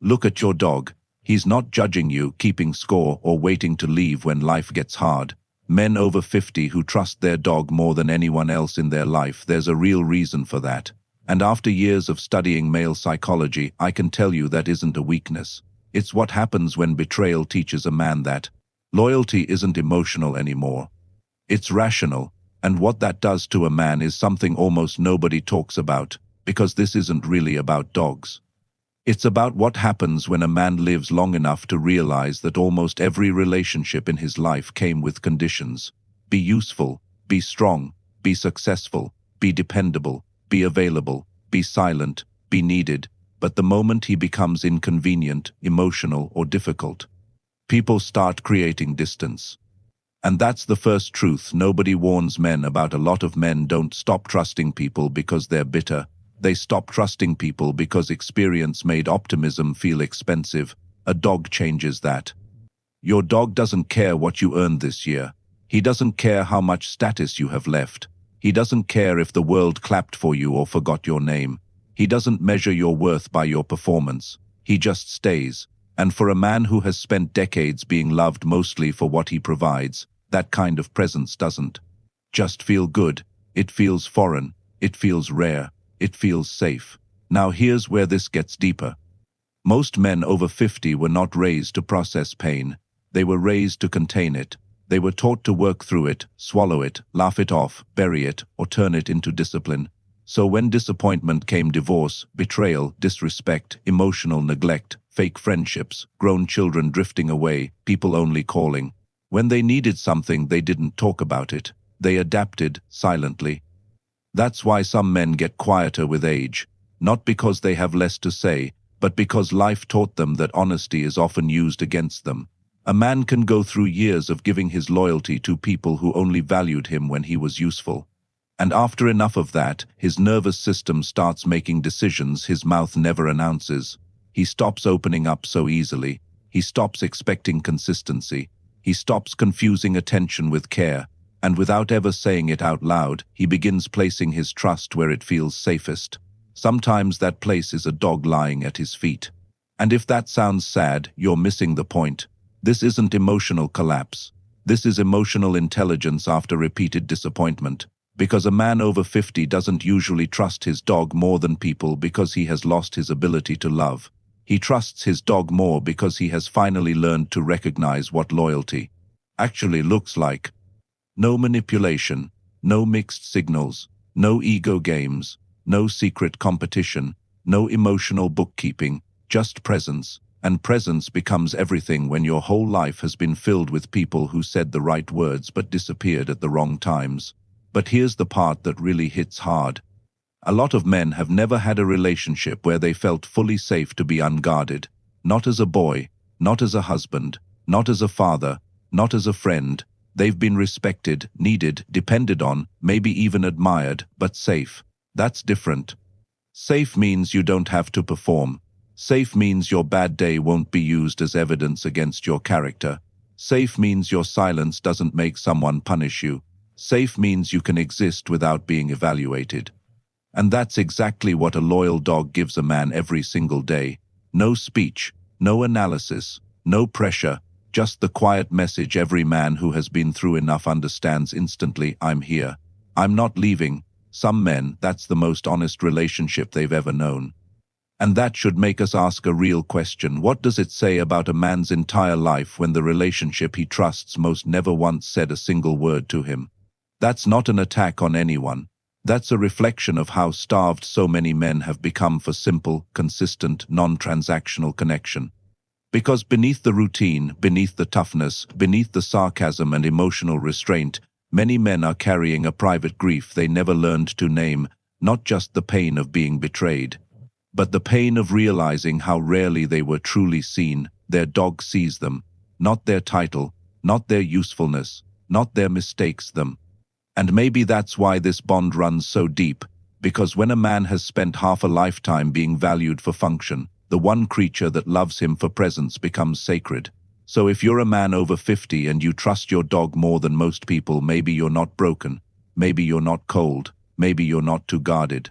Look at your dog. He's not judging you, keeping score, or waiting to leave when life gets hard. Men over 50 who trust their dog more than anyone else in their life, there's a real reason for that. And after years of studying male psychology, I can tell you that isn't a weakness. It's what happens when betrayal teaches a man that loyalty isn't emotional anymore. It's rational, and what that does to a man is something almost nobody talks about, because this isn't really about dogs. It's about what happens when a man lives long enough to realize that almost every relationship in his life came with conditions. Be useful, be strong, be successful, be dependable, be available, be silent, be needed, but the moment he becomes inconvenient, emotional, or difficult, people start creating distance. And that's the first truth nobody warns men about. A lot of men don't stop trusting people because they're bitter. They stop trusting people because experience made optimism feel expensive. A dog changes that. Your dog doesn't care what you earned this year. He doesn't care how much status you have left. He doesn't care if the world clapped for you or forgot your name. He doesn't measure your worth by your performance. He just stays. And for a man who has spent decades being loved mostly for what he provides, that kind of presence doesn't just feel good. It feels foreign. It feels rare. It feels safe. Now here's where this gets deeper. Most men over 50 were not raised to process pain. They were raised to contain it. They were taught to work through it, swallow it, laugh it off, bury it, or turn it into discipline. So when disappointment came, divorce, betrayal, disrespect, emotional neglect, fake friendships, grown children drifting away, people only calling. When they needed something, they didn't talk about it. They adapted silently. That's why some men get quieter with age, not because they have less to say, but because life taught them that honesty is often used against them. A man can go through years of giving his loyalty to people who only valued him when he was useful. And after enough of that, his nervous system starts making decisions his mouth never announces. He stops opening up so easily. He stops expecting consistency. He stops confusing attention with care. And without ever saying it out loud, he begins placing his trust where it feels safest. Sometimes that place is a dog lying at his feet. And if that sounds sad, you're missing the point. This isn't emotional collapse. This is emotional intelligence after repeated disappointment. Because a man over 50 doesn't usually trust his dog more than people because he has lost his ability to love. He trusts his dog more because he has finally learned to recognize what loyalty actually looks like. No manipulation, no mixed signals, no ego games, no secret competition, no emotional bookkeeping, just presence. And presence becomes everything when your whole life has been filled with people who said the right words but disappeared at the wrong times. But here's the part that really hits hard. A lot of men have never had a relationship where they felt fully safe to be unguarded. Not as a boy, not as a husband, not as a father, not as a friend. They've been respected, needed, depended on, maybe even admired, but safe. That's different. Safe means you don't have to perform. Safe means your bad day won't be used as evidence against your character. Safe means your silence doesn't make someone punish you. Safe means you can exist without being evaluated. And that's exactly what a loyal dog gives a man every single day. No speech, no analysis, no pressure, just the quiet message every man who has been through enough understands instantly: I'm here. I'm not leaving. Some men, that's the most honest relationship they've ever known. And that should make us ask a real question. What does it say about a man's entire life when the relationship he trusts most never once said a single word to him? That's not an attack on anyone. That's a reflection of how starved so many men have become for simple, consistent, non-transactional connection. Because beneath the routine, beneath the toughness, beneath the sarcasm and emotional restraint, many men are carrying a private grief they never learned to name, not just the pain of being betrayed, but the pain of realizing how rarely they were truly seen. Their dog sees them, not their title, not their usefulness, not their mistakes them. And maybe that's why this bond runs so deep, because when a man has spent half a lifetime being valued for function, the one creature that loves him for presence becomes sacred. So if you're a man over 50 and you trust your dog more than most people, maybe you're not broken, maybe you're not cold, maybe you're not too guarded.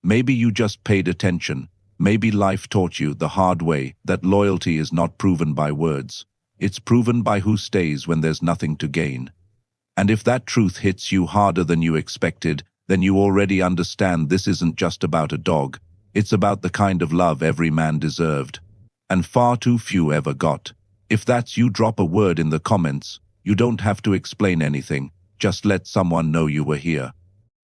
Maybe you just paid attention. Maybe life taught you the hard way that loyalty is not proven by words. It's proven by who stays when there's nothing to gain. And if that truth hits you harder than you expected, then you already understand this isn't just about a dog. It's about the kind of love every man deserved, and far too few ever got. If that's you, drop a word in the comments. You don't have to explain anything. Just let someone know you were here.